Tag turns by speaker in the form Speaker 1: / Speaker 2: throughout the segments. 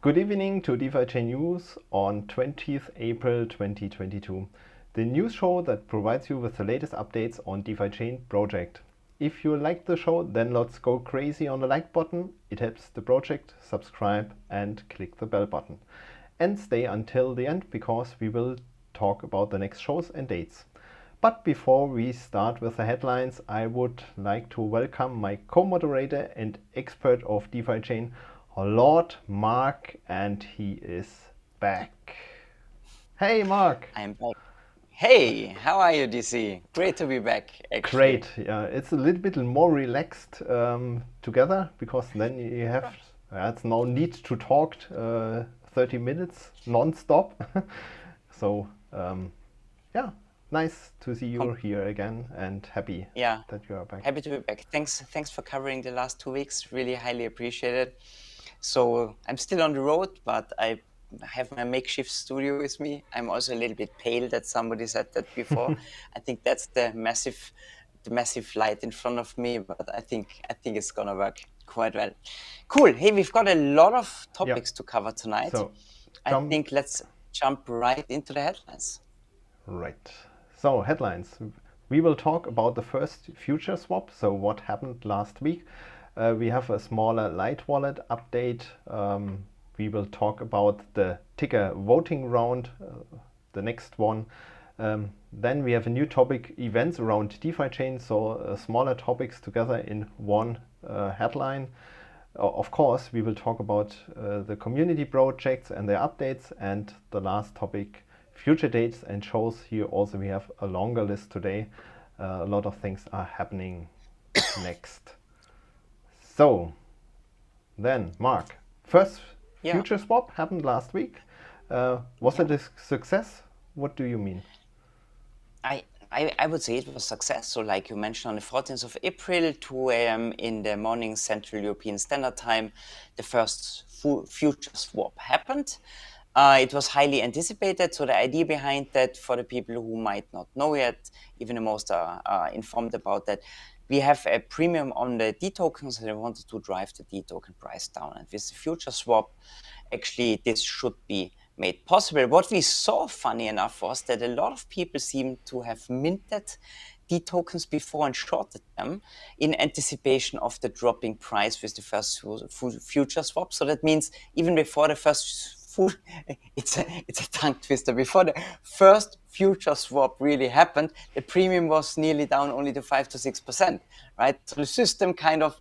Speaker 1: Good evening to DeFiChain News on 20th April 2022, the news show that provides you with the latest updates on DeFiChain project. If you like the show, then let's go crazy on the like button. It helps the project, subscribe and click the bell button. And stay until the end because we will talk about the next shows and dates. But before we start with the headlines, I would like to welcome my co-moderator and expert of DeFiChain, Lord Mark, and he is back. Hey Mark!
Speaker 2: I'm back. Hey, how are you, DC? Great to be back, actually.
Speaker 1: Great. Yeah, it's a little bit more relaxed together because then you have it's no need to talk 30 minutes non-stop. So yeah, nice to see you here again and happy that you are back.
Speaker 2: Happy to be back. Thanks for covering the last 2 weeks. Really highly appreciated. So I'm still on the road, but I have my makeshift studio with me. I'm also a little bit pale, that somebody said that before. I think that's the massive light in front of me, but I think it's gonna work quite well. Cool. Hey, we've got a lot of topics to cover tonight.
Speaker 1: So
Speaker 2: I think let's jump right into the headlines.
Speaker 1: Right. So headlines. We will talk about the first future swap. So what happened last week. We have a smaller light wallet update. We will talk about the ticker voting round, the next one. Then we have a new topic, events around DeFiChain, so smaller topics together in one headline. Of course, we will talk about the community projects and their updates, and the last topic, future dates and shows. Here also we have a longer list today. A lot of things are happening next. So then, Mark, first future swap happened last week. Was it a success? What do you mean?
Speaker 2: I would say it was a success. So like you mentioned, on the 14th of April, 2 a.m. in the morning Central European Standard Time, the first future swap happened. It was highly anticipated. So the idea behind that, for the people who might not know yet, even the most are informed about that, we have a premium on the dTokens, and I wanted to drive the dToken price down. And with the future swap, actually, this should be made possible. What we saw, funny enough, was that a lot of people seem to have minted dTokens before and shorted them in anticipation of the dropping price with the first future swap. So that means even before the first it's a tongue twister. Before the first future swap really happened, the premium was nearly down only to 5 to 6%, right? So the system kind of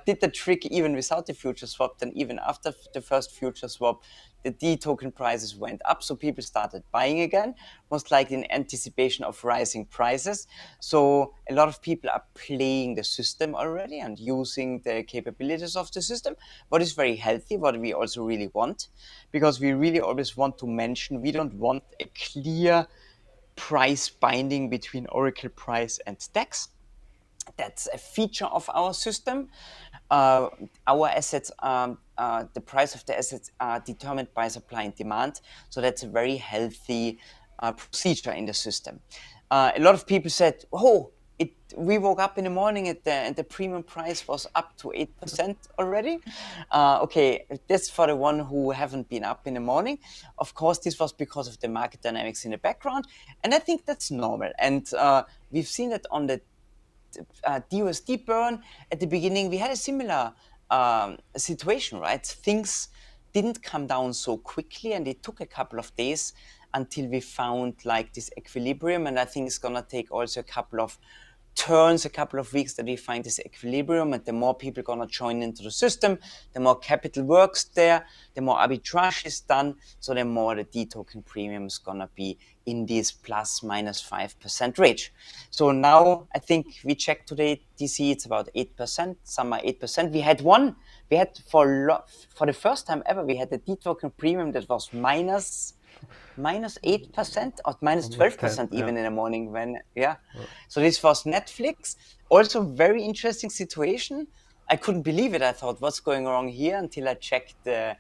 Speaker 2: did the trick even without the future swap. Then even after the first future swap, the dToken prices went up. So people started buying again, most likely in anticipation of rising prices. So a lot of people are playing the system already and using the capabilities of the system, what is very healthy, what we also really want, because we really always want to mention, we don't want a clear price binding between Oracle price and DEX. That's a feature of our system. Our assets, the price of the assets are determined by supply and demand. So that's a very healthy procedure in the system. A lot of people said, oh, we woke up in the morning and the premium price was up to 8% already. Okay, that's for the one who haven't been up in the morning. Of course, this was because of the market dynamics in the background. And I think that's normal. And we've seen that on the DUSD burn at the beginning. We had a similar situation, right? Things didn't come down so quickly, and it took a couple of days until we found like this equilibrium. And I think it's gonna take also a couple of turns, a couple of weeks that we find this equilibrium, and the more people gonna join into the system, the more capital works there, the more arbitrage is done, so the more the dToken premium is gonna be in this plus minus 5% range. So now I think we checked today, DC, it's about 8%, some are 8%. We had for the first time ever, we had a dToken premium that was minus 8% or minus 12% even in the morning So this was Netflix. Also very interesting situation. I couldn't believe it. I thought, what's going wrong here, until I checked the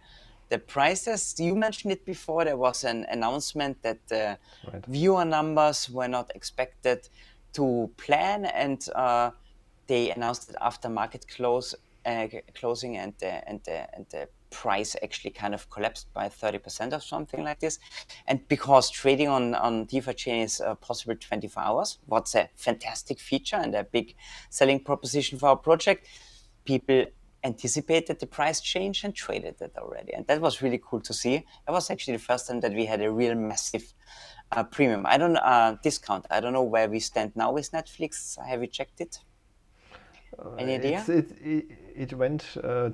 Speaker 2: prices. You mentioned it before. There was an announcement that the viewer numbers were not expected to plan, and they announced it after market closing, and the price actually kind of collapsed by 30% or something like this. And because trading on DeFiChain is possible 24 hours, what's a fantastic feature and a big selling proposition for our project, people anticipated the price change and traded it already. And that was really cool to see. That was actually the first time that we had a real massive premium. I don't discount. I don't know where we stand now with Netflix. Have you checked it? Any idea?
Speaker 1: It went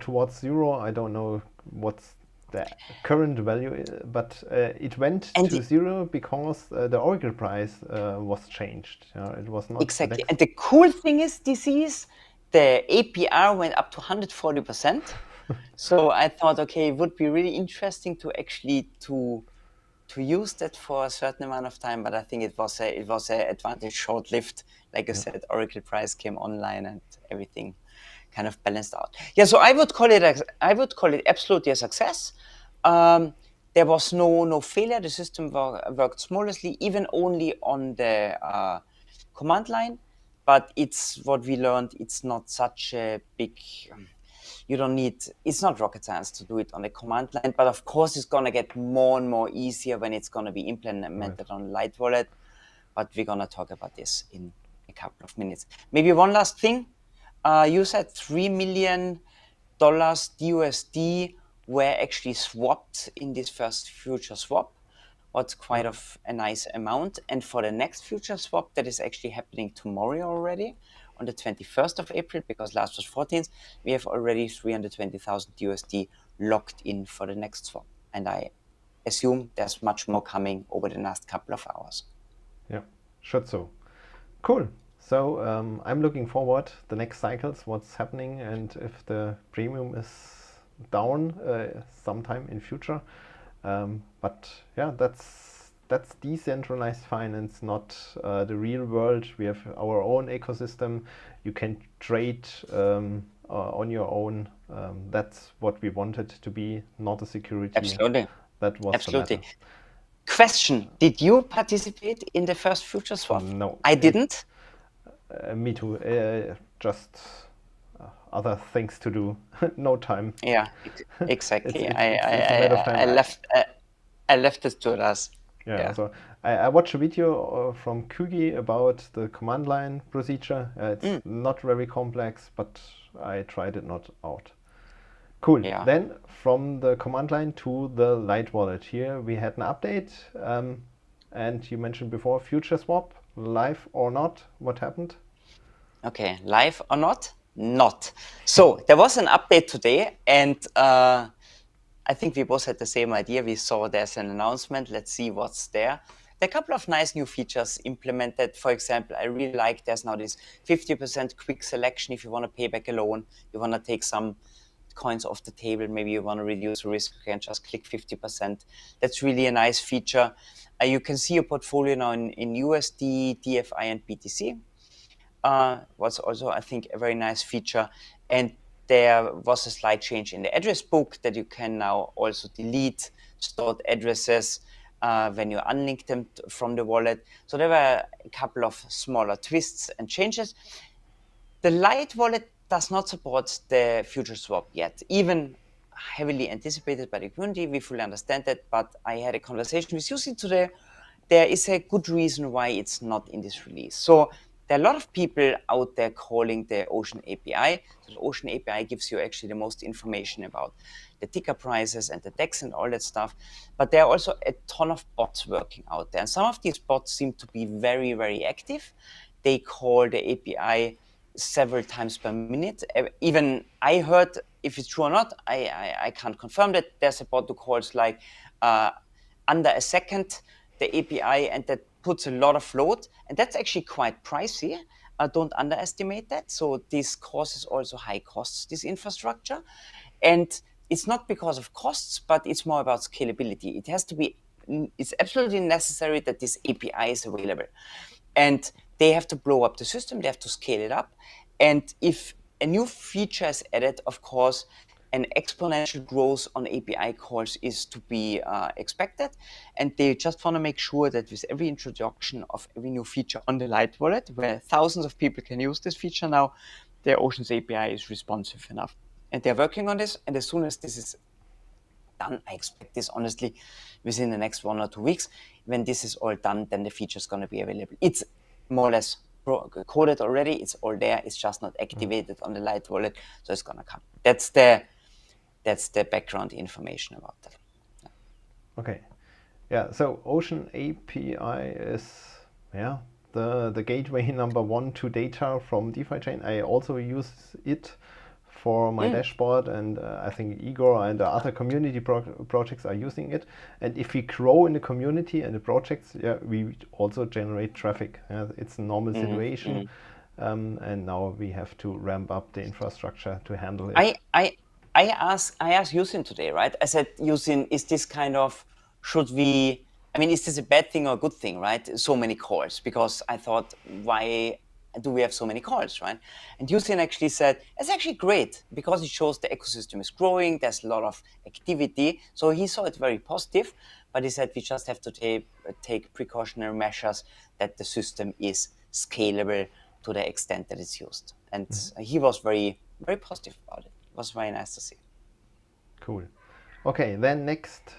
Speaker 1: towards zero. I don't know what's the current value, but it went to zero because the Oracle price was changed. It was not
Speaker 2: exactly. And the cool thing is, the APR went up to 140%. So I thought, okay, it would be really interesting to actually to use that for a certain amount of time, but I think it was a advantage short-lived. Like I said, Oracle price came online and everything kind of balanced out. Yeah, so I would call it absolutely a success. There was no failure. The system worked smoothly, even only on the command line. But it's what we learned. It's not such a big. It's not rocket science to do it on the command line, but of course it's going to get more and more easier when it's going to be implemented on Light Wallet. But we're going to talk about this in a couple of minutes. Maybe one last thing. You said $3 million USD were actually swapped in this first future swap. What's quite of a nice amount. And for the next future swap that is actually happening tomorrow already, on the 21st of April, because last was 14th, we have already 320,000 USD locked in for the next swap. And I assume there's much more coming over the next couple of hours.
Speaker 1: Yeah, should so. Cool. So I'm looking forward the next cycles, what's happening, and if the premium is down sometime in future. But yeah, that's decentralized finance, not the real world. We have our own ecosystem. You can trade on your own. That's what we wanted to be, not a security.
Speaker 2: Absolutely.
Speaker 1: That was
Speaker 2: absolutely.
Speaker 1: The matter.
Speaker 2: Question: did you participate in the first future swap?
Speaker 1: No,
Speaker 2: I didn't.
Speaker 1: Me too. Just other things to do. No time.
Speaker 2: Yeah, exactly.
Speaker 1: It's a matter of time.
Speaker 2: I left it to us.
Speaker 1: Yeah. So I watched a video from Kugi about the command line procedure. It's not very complex, but I tried it not out. Cool.
Speaker 2: Yeah.
Speaker 1: Then from the command line to the Light Wallet. Here we had an update, and you mentioned before future swap, live or not. What happened?
Speaker 2: Okay, live or not? Not. So there was an update today, and I think we both had the same idea. We saw there's an announcement. Let's see what's there. There are a couple of nice new features implemented. For example, I really like there's now this 50% quick selection if you want to pay back a loan, you want to take some coins off the table, maybe you want to reduce the risk, you can just click 50%. That's really a nice feature. You can see your portfolio now in USD, DFI, and BTC. Was also, I think, a very nice feature. And there was a slight change in the address book that you can now also delete stored addresses when you unlink them from the wallet. So there were a couple of smaller twists and changes. The Light Wallet does not support the future swap yet, even heavily anticipated by the community. We fully understand that, but I had a conversation with Jussi today. There is a good reason why it's not in this release. So there are a lot of people out there calling the Ocean API. So the Ocean API gives you actually the most information about the ticker prices and the DEX and all that stuff. But there are also a ton of bots working out there. And some of these bots seem to be very, very active. They call the API several times per minute. Even I heard, if it's true or not, I can't confirm that. There's a bot who calls like under a second the API, and that puts a lot of load, and that's actually quite pricey. Don't underestimate that. So this causes also high costs, this infrastructure. And it's not because of costs, but it's more about scalability. It has to be, it's absolutely necessary that this API is available. And they have to blow up the system, they have to scale it up. And if a new feature is added, of course, an exponential growth on API calls is to be expected. And they just want to make sure that with every introduction of every new feature on the Light Wallet, where thousands of people can use this feature now, their Ocean's API is responsive enough. And they're working on this. And as soon as this is done. I expect this honestly within the next 1 or 2 weeks. When this is all done, then the feature is going to be available. It's more or less coded already. It's all there. It's just not activated on the Light wallet, so it's going to come. That's the background information about that.
Speaker 1: Okay. Yeah, so Ocean API is the gateway number one to data from DeFiChain. I also use it for my dashboard, and I think Igor and the other community projects are using it. And if we grow in the community and the projects, we also generate traffic. It's a normal situation, and now we have to ramp up the infrastructure to handle it.
Speaker 2: I asked Yusin today, right? I said, Yusin, is this kind of, is this a bad thing or a good thing, right? So many calls, because I thought, why do we have so many calls, right? And Yusin actually said, it's actually great because it shows the ecosystem is growing, there's a lot of activity. So he saw it very positive, but he said we just have to take precautionary measures that the system is scalable to the extent that it's used. And he was very, very positive about it. It was very nice to see.
Speaker 1: Cool. Okay, then next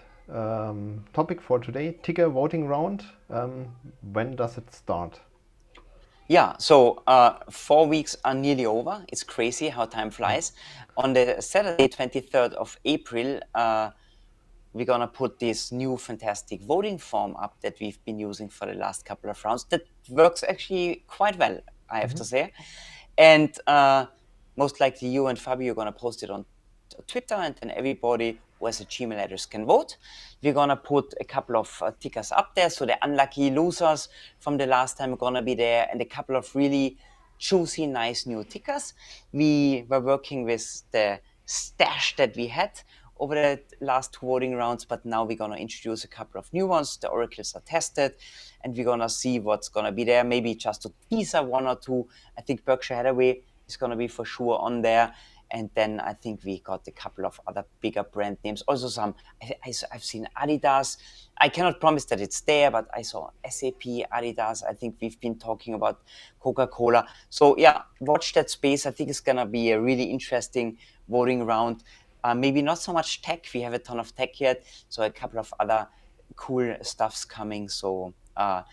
Speaker 1: topic for today, ticker voting round. When does it start?
Speaker 2: Yeah, so 4 weeks are nearly over. It's crazy how time flies. On the Saturday, 23rd of April, we're going to put this new fantastic voting form up that we've been using for the last couple of rounds. That works actually quite well, I have to say. And most likely you and Fabio are going to post it on Twitter, and then everybody who has a Gmail address can vote. We're going to put a couple of tickers up there. So the unlucky losers from the last time are going to be there, and a couple of really juicy, nice new tickers. We were working with the stash that we had over the last 2 voting rounds, but now we're going to introduce a couple of new ones. The oracles are tested, and we're going to see what's going to be there. Maybe just to teaser 1 or 2. I think Berkshire Hathaway is going to be for sure on there. And then I think we got a couple of other bigger brand names. Also some, I've seen Adidas. I cannot promise that it's there, but I saw SAP, Adidas. I think we've been talking about Coca-Cola. So yeah, watch that space. I think it's going to be a really interesting voting round. Maybe not so much tech. We have a ton of tech yet. So a couple of other cool stuffs coming. So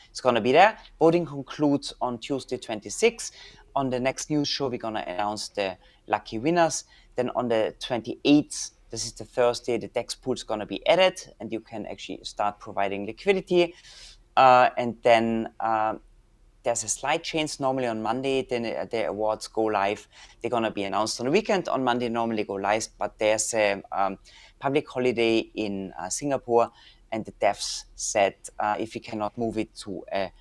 Speaker 2: it's going to be there. Voting concludes on Tuesday, 26th. On the next news show, we're going to announce the lucky winners. Then on the 28th, this is the Thursday, the DEX pool is going to be added, and you can actually start providing liquidity. And then there's a slight change. Normally on Monday, then the awards go live. They're going to be announced on the weekend. On Monday, normally go live, but there's a public holiday in Singapore, and the devs said if you cannot move it to a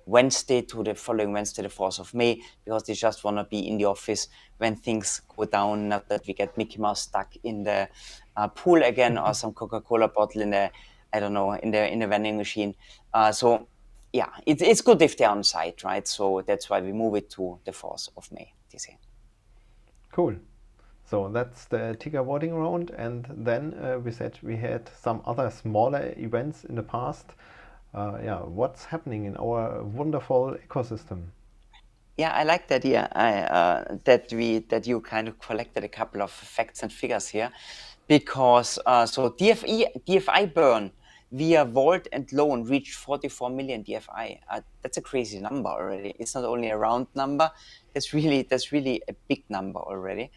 Speaker 2: Wednesday to the following Wednesday, the 4th of May, because they just want to be in the office when things go down, not that we get Mickey Mouse stuck in the pool again or some Coca-Cola bottle in the, I don't know, in the vending machine. So yeah, it's good if they're on site, right? So that's why we move it to the 4th of May this year.
Speaker 1: Cool. So that's the ticker voting round. And then we said we had some other smaller events in the past. What's happening in our wonderful ecosystem?
Speaker 2: Yeah, I like that. Yeah, that you kind of collected a couple of facts and figures here, because so DFI burn via vault and loan reached 44 million DFI. That's a crazy number already. It's not only a round number. That's really a big number already.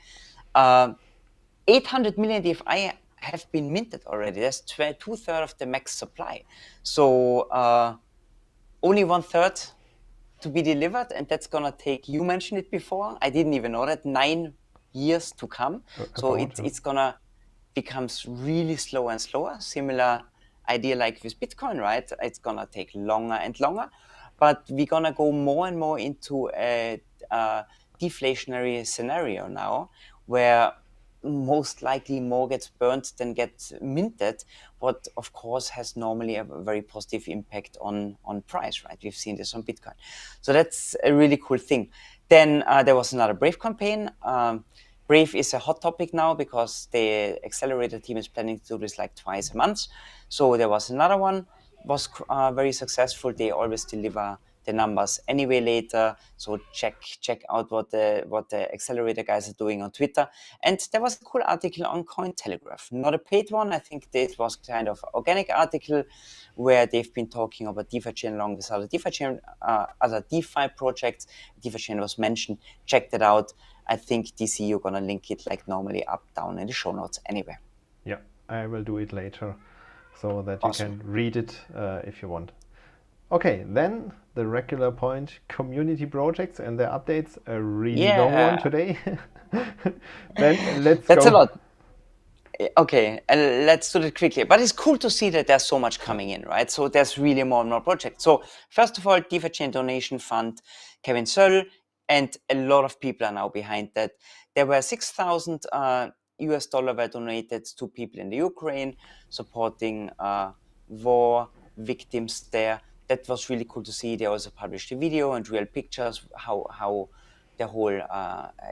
Speaker 2: 800 million DFI have been minted already. That's 2/3 of the max supply. So only 1/3 to be delivered, and that's gonna take, you mentioned it before, I didn't even know that, 9 years to come. So it's gonna becomes really slow and slower. Similar idea like with Bitcoin, right? It's gonna take longer and longer, but we're gonna go more and more into a deflationary scenario now, where most likely more gets burnt than gets minted, what of course has normally a very positive impact on price, right? We've seen this on Bitcoin. So that's a really cool thing. Then there was another Brave campaign. Brave is a hot topic now because the accelerator team is planning to do this like twice a month. So there was another one, was very successful. They always deliver the numbers anyway later. So check out what the accelerator guys are doing on Twitter. And there was a cool article on Cointelegraph, not a paid one. I think this was kind of organic article where they've been talking about DeFiChain along with other DeFiChain, other DeFi projects. DeFiChain was mentioned. Check that out. I think DC, you're gonna link it like normally up down in the show notes anyway.
Speaker 1: Yeah, I will do it later so that
Speaker 2: Awesome.
Speaker 1: you can read it if you want. Okay, then the regular point, community projects and their updates, a really long one today. Then let's
Speaker 2: That's
Speaker 1: go.
Speaker 2: a lot. Okay, let's do it quickly. But it's cool to see that there's so much coming in, right? So there's really more and more projects. So first of all, DeFiChain donation fund, Kevin Söll, and a lot of people are now behind that. There were 6,000 US dollar were donated to people in the Ukraine, supporting war victims there. That was really cool to see. They also published a video and real pictures how the whole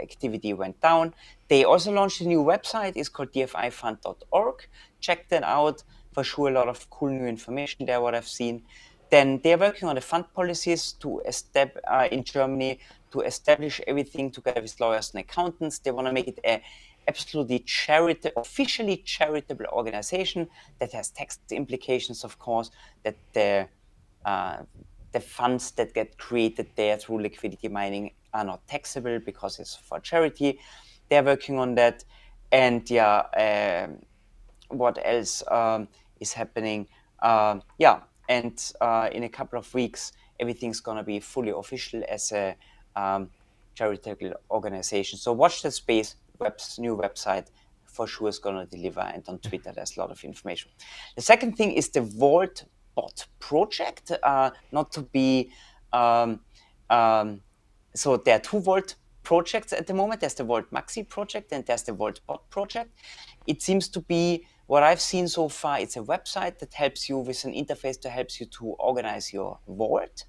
Speaker 2: activity went down. They also launched a new website. It's called dFIfund.org. Check that out. For sure, a lot of cool new information there, what I've seen. Then they're working on the fund policies to in Germany to establish everything together with lawyers and accountants. They want to make it a absolutely officially charitable organization that has tax implications, of course, that the funds that get created there through liquidity mining are not taxable because it's for charity. They're working on that. And what else is happening? And in a couple of weeks, everything's going to be fully official as a charitable organization. So watch the space. New website for sure is going to deliver. And on Twitter, there's a lot of information. The second thing is the Vault Bot project, not to be so there are two Vault projects at the moment. There's the Vault Maxi project and there's the Vault Bot project. It seems to be what I've seen so far. It's a website that helps you with an interface that helps you to organize your vault,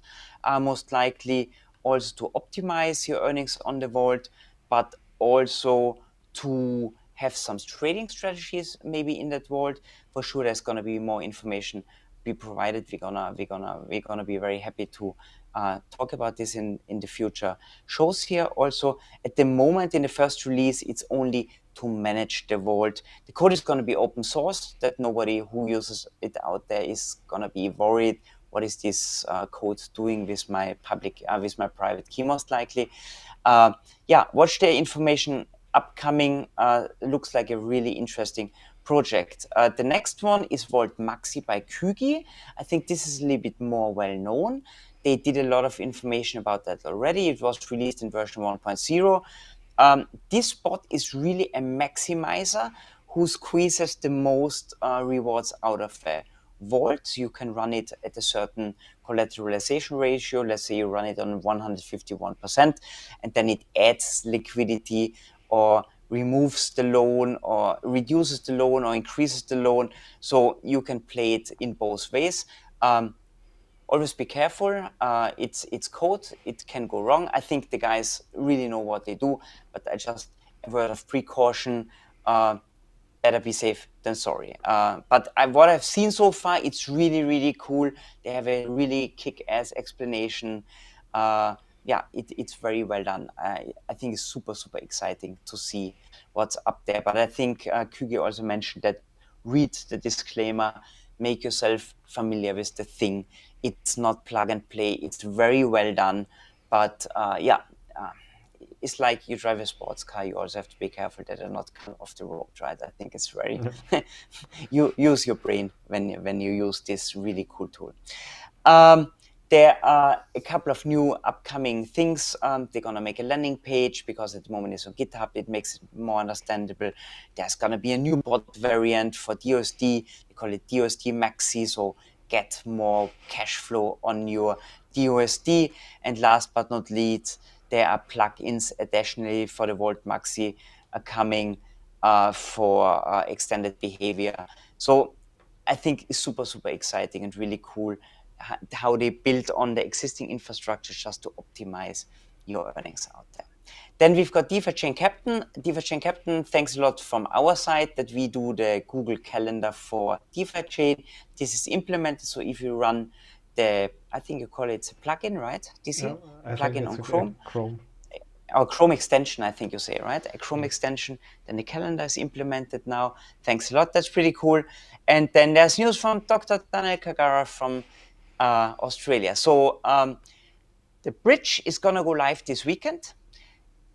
Speaker 2: most likely also to optimize your earnings on the vault, but also to have some trading strategies maybe in that vault. For sure, there's going to be more information be provided. We're gonna be very happy to talk about this in the future shows here. Also, at the moment in the first release, it's only to manage the vault. The code is going to be open source, that nobody who uses it out there is going to be worried. What is this code doing with my private key? Most likely, watch the information upcoming. Looks like a really interesting project. The next one is Vault Maxi by Kügi. I think this is a little bit more well known. They did a lot of information about that already. It was released in version 1.0. This bot is really a maximizer who squeezes the most rewards out of the vault. You can run it at a certain collateralization ratio. Let's say you run it on 151%, and then it adds liquidity or removes the loan or reduces the loan or increases the loan. So you can play it in both ways. Always be careful. It's code. It can go wrong. I think the guys really know what they do, but I just a word of precaution. Better be safe than sorry. But what I've seen so far, it's really, really cool. They have a really kick-ass explanation. It's very well done. I think it's super, super exciting to see what's up there. But I think Kügi also mentioned that read the disclaimer, make yourself familiar with the thing. It's not plug and play. It's very well done. But it's like you drive a sports car. You also have to be careful that they're not come off the road, right? I think it's very you use your brain when you use this really cool tool. There are a couple of new upcoming things. They're going to make a landing page because at the moment it's on GitHub. It makes it more understandable. There's going to be a new bot variant for DUSD. They call it DUSD Maxi, so get more cash flow on your DUSD. And last but not least, there are plugins additionally for the Vault Maxi coming for extended behavior. So I think it's super, super exciting and really cool how they built on the existing infrastructure just to optimize your earnings out there. Then we've got DeFiChain Captain. DeFiChain Captain, thanks a lot from our side that we do the Google Calendar for DeFiChain. This is implemented, so if you run I think you call it a plugin, right? DC?
Speaker 1: Yeah, I think
Speaker 2: Plugin
Speaker 1: it's
Speaker 2: on
Speaker 1: a
Speaker 2: Chrome.
Speaker 1: Chrome.
Speaker 2: Or Chrome extension, I think you say, right? A Chrome extension. Then the calendar is implemented now. Thanks a lot. That's pretty cool. And then there's news from Dr. Daniel Kagara from Australia. So the bridge is going to go live this weekend,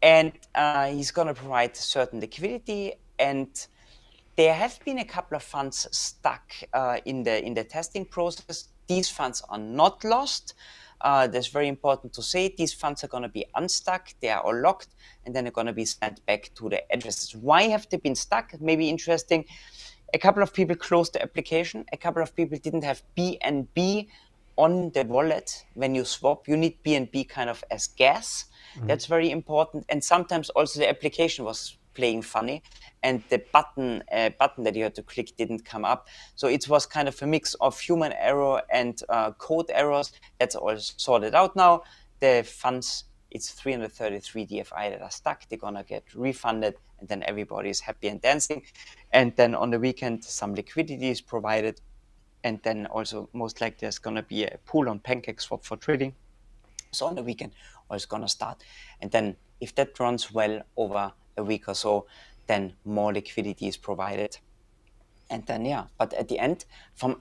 Speaker 2: and he's going to provide certain liquidity. And there have been a couple of funds stuck in the testing process. These funds are not lost. That's very important to say. These funds are going to be unstuck. They are all locked, and then they're going to be sent back to the addresses. Why have they been stuck? Maybe interesting. A couple of people closed the application. A couple of people didn't have BNB on the wallet. When you swap, you need BNB kind of as gas. That's very important. And sometimes also the application was playing funny, and the button that you had to click didn't come up. So it was kind of a mix of human error and code errors. That's all sorted out now. The funds, it's 333 DFI that are stuck. They're gonna get refunded, and then everybody is happy and dancing. And then on the weekend, some liquidity is provided, and then also most likely there's gonna be a pool on PancakeSwap for trading. So on the weekend, it's gonna start, and then if that runs well over a week or so, then more liquidity is provided. And then, yeah, but at the end, from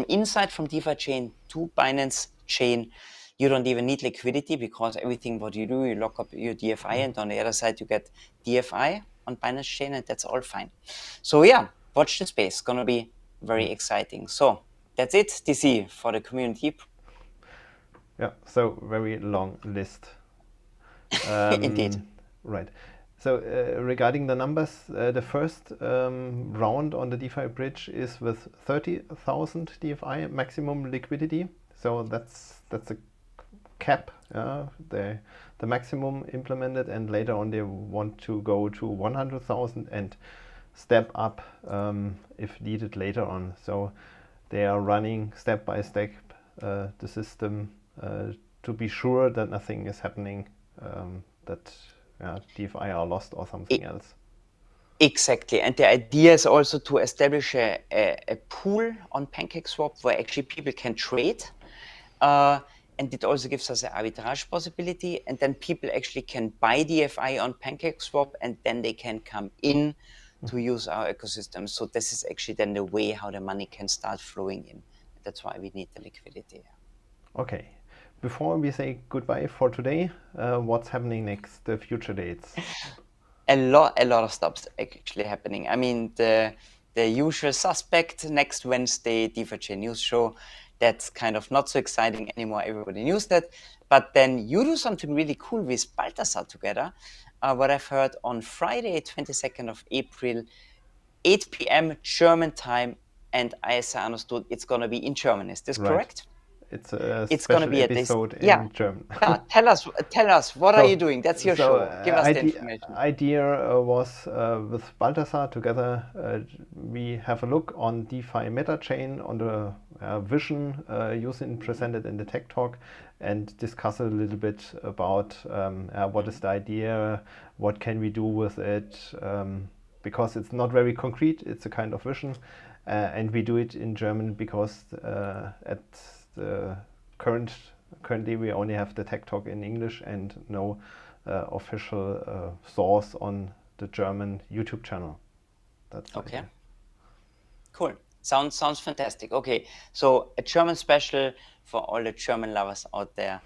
Speaker 2: inside from DeFiChain to Binance Chain, you don't even need liquidity, because everything what you do, you lock up your DFI, and on the other side, you get DFI on Binance Chain, and that's all fine. So yeah, watch the space. It's gonna be very exciting. So that's it, DC, for the community.
Speaker 1: Yeah, so very long list.
Speaker 2: Indeed.
Speaker 1: Right. So regarding the numbers, the first round on the DeFi bridge is with 30,000 DFI maximum liquidity. So that's a cap, the maximum implemented, and later on they want to go to 100,000 and step up if needed later on. So they are running step by step the system to be sure that nothing is happening, that DFI are lost or something else.
Speaker 2: Exactly. And the idea is also to establish a pool on PancakeSwap where actually people can trade. And it also gives us an arbitrage possibility. And then people actually can buy DFI on PancakeSwap, and then they can come in to use our ecosystem. So this is actually then the way how the money can start flowing in. That's why we need the liquidity.
Speaker 1: Okay. Before we say goodbye for today, what's happening next, the future dates?
Speaker 2: A lot of stuff actually happening. I mean, the usual suspect, next Wednesday, DeFiChain News Show. That's kind of not so exciting anymore. Everybody knows that. But then you do something really cool with Balthasar together. What I've heard on Friday, 22nd of April, 8 p.m. German time. And as I understood, it's going to be in German. Is this correct?
Speaker 1: It's a
Speaker 2: It's going to
Speaker 1: special
Speaker 2: be
Speaker 1: episode in German.
Speaker 2: Yeah, tell us, what are you doing? That's your show. Give us the information.
Speaker 1: Idea was with Balthasar together, we have a look on DeFi meta chain, on the vision using presented in the Tech Talk, and discuss a little bit about what is the idea, what can we do with it, because it's not very concrete, it's a kind of vision, and we do it in German because currently we only have the Tech Talk in English and no official source on the German YouTube channel. That's
Speaker 2: okay. Cool. Sounds fantastic. Okay, so a German special for all the German lovers out there.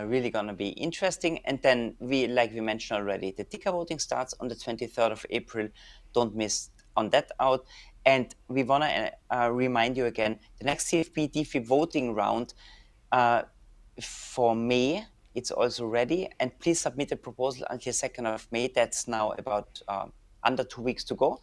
Speaker 2: Really gonna be interesting. And then like we mentioned already, the ticker voting starts on the 23rd of April. Don't miss on that out. And we want to remind you again, the next CFP DeFi voting round for May, it's also ready. And please submit a proposal until 2nd of May. That's now about under 2 weeks to go.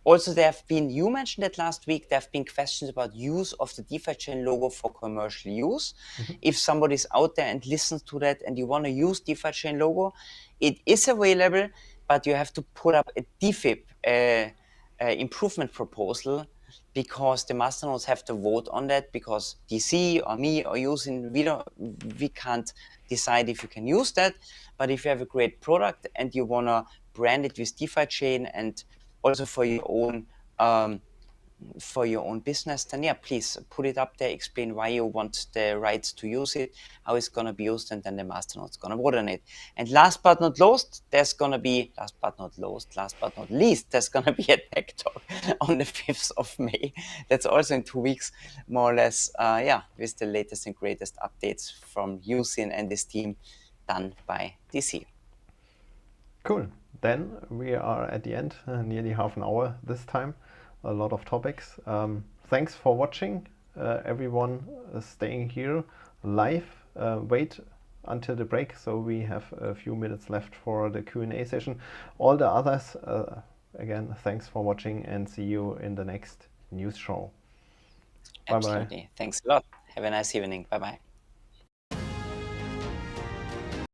Speaker 2: Also, you mentioned it last week, there have been questions about use of the DeFiChain logo for commercial use. If somebody's out there and listens to that and you want to use DeFiChain logo, it is available, but you have to put up a DFIP improvement proposal, because the masternodes have to vote on that, because DC or me or we can't decide if you can use that. But if you have a great product and you want to brand it with DeFiChain, and also for your own for your own business, then yeah, please put it up there, explain why you want the rights to use it, how it's going to be used, and then the masternode's going to vote on it. And last but not least, there's going to be a tech talk on the 5th of May. That's also in 2 weeks, more or less, with the latest and greatest updates from Yusin and his team done by DC.
Speaker 1: Cool. Then we are at the end, nearly half an hour this time. A lot of topics. Thanks for watching. Everyone staying here live. Wait until the break, so we have a few minutes left for the Q&A session. All the others, again, thanks for watching and see you in the next news show. Bye-bye.
Speaker 2: Absolutely. Thanks a lot. Have a nice evening. Bye-bye.